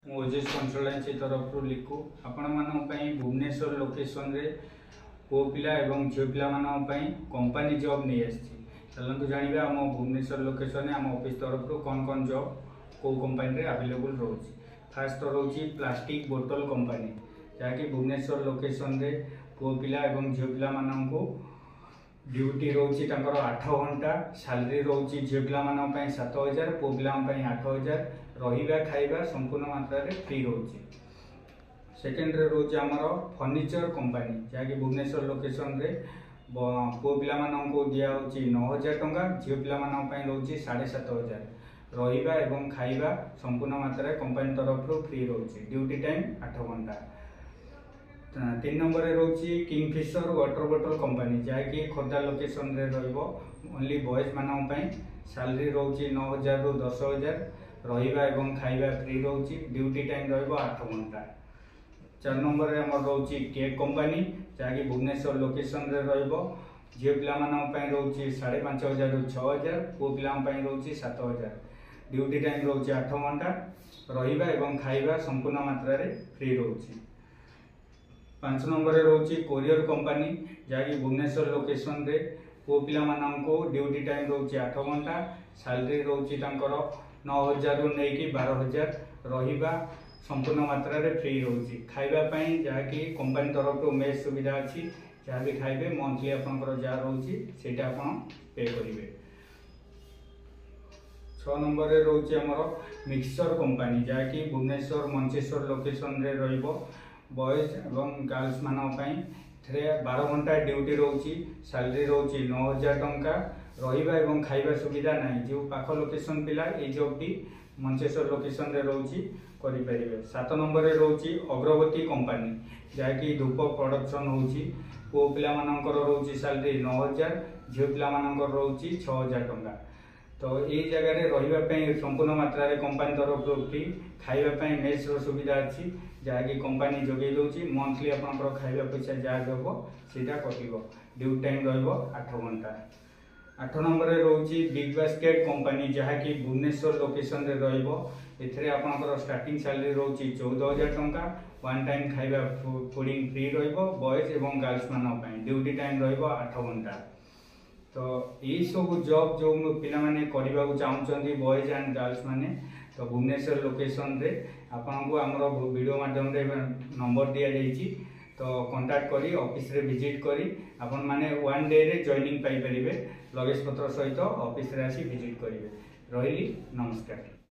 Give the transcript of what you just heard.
ओजेस consultancy तरफ लिखु आपण मानी भुवनेश्वर लोकेशन रे पो पिला एवं झील पिला कंपनी जॉब नहीं आसी चलते जानवे आम भुवनेश्वर लोकेशन आम ऑफिस तरफ कौन कौन जॉब कौ कंपनी अवेलेबल रोचे। फास्ट तो रोचे प्लास्टिक बोतल कंपनी जहाँकि भुवनेश्वर लोकेशन रे पो पिला एवं झील पिला मानू ड्यूटी रोचे 8 घंटा सैलरी रोचे झील पिला 7,000 पो पिला 8,000 रहा खाଇବା संपूर्ण मात्रा रे फ्री रोचे। सेकेंड रे रोचे आमर फर्निचर कंपनी जहाँकि भुवनेश्वर लोकेशन रे पो पिला मानू दिया 9,000 टंका झील पिला रोचे 7,500 रहा एवं खाଇବା संपूर्ण मात्रा कंपनी तरफ फ्री रोचे। ड्यूटी टाइम 8 घंटा। 3 नंबर रे रोचे किंगफिशर वाटर बोतल कंपनी जहाँकि खोर्धा लोकेशन रे रहिबो ओनली बॉयज मानन पई सैलरी रोचे 9,000 रु 10,000 रहा एवं खाଇବା फ्री रोचे। ड्यूटी टाइम रहिबो 8 घंटा। 4 नंबर रे हमर रोचे केक कंपनी जहाँकि भुवनेश्वर लोकेशन रे रहिबो झील पिला मानन पई रोचे 5,500 रु 6,000 पो पिला पई रोचे 7,000 ड्यूटी टाइम रोचे 8 घंटा रहा एवं खाଇବା संपूर्ण मात्रा रे फ्री रोचे। 5 नंबर रे रोचे कोरियर कंपनी जहाँकि भुवनेश्वर लोकेशन रे पो पिला माननको ड्यूटी टाइम रोचे 8 घंटा सैलरी रोचे 9,000 रु नहीं 12,000 रहा संपूर्ण मात्रा रे फ्री रोचे। खाଇବା जहाँकि कंपनी तरफ मेस सुविधा अच्छी जहाँ भी खाइबे मंथली आपंकर जहाँ रोचे सेटा आपन पे करेंगे। 6 नंबर रे रोचे हमर मिक्सचर कंपनी जहाँकि भुवनेश्वर मंचेश्वर लोकेशन रे रहिबो बॉयज एवं गर्ल्स मानन पई 12 घंटा ड्यूटी रोचे सैलरी रोचे 9,000 टंका रहा एवं खाଇବା सुविधा नहीं जो पाख लोकेशन पिला ये जॉब मंचेश्वर लोकेशन रे रोचे करि परिबे। 7 नंबर रे रोचे अग्रवती कंपनी जहाँकि धूप प्रोडक्शन होची पो पिला मानकर रोचे सैलरी 9,000 झील पिला मानकर रोचे 6,000 टंका। तो ये जगह रे रहिबा संपूर्ण मात्रा रे कंपनी तरफ फ्री खाଇବା मेस सुविधा अच्छी जहाँकि कंपनी जोगे दूसरी मंथली आपंकर खाଇବା पैसा जहाँ देव सीटा कटो। ड्यूटी टाइम रहिबो 8 घंटा। 8 नंबर रे रोचे बिग बास्केट कंपनी जहाँकि भुवनेश्वर लोकेशन रे रहिबो एथरे आपनकर स्टार्टिंग सैलरी रोचे 14,000 टंका वन टाइम खाଇବା फूडिंग फ्री रहिबो बॉयज एवं गर्ल्स मानन पई। ड्यूटी टाइम रहिबो 8 घंटा। तो यही सब जॉब जो पिला माने करबा को चाहउछंती बॉयज एंड गर्ल्स माने तो भुवनेश्वर लोकेशन रे आपन को हमरो वीडियो माध्यम रे नंबर दिया जाईची तो कांटेक्ट करी ऑफिस रे विजिट करी आपन माने 1 डे रे जॉइनिंग पाई परिबे लगेज पत्र सहित ऑफिस रे आसी विजिट करिवे। रहिली नमस्कार।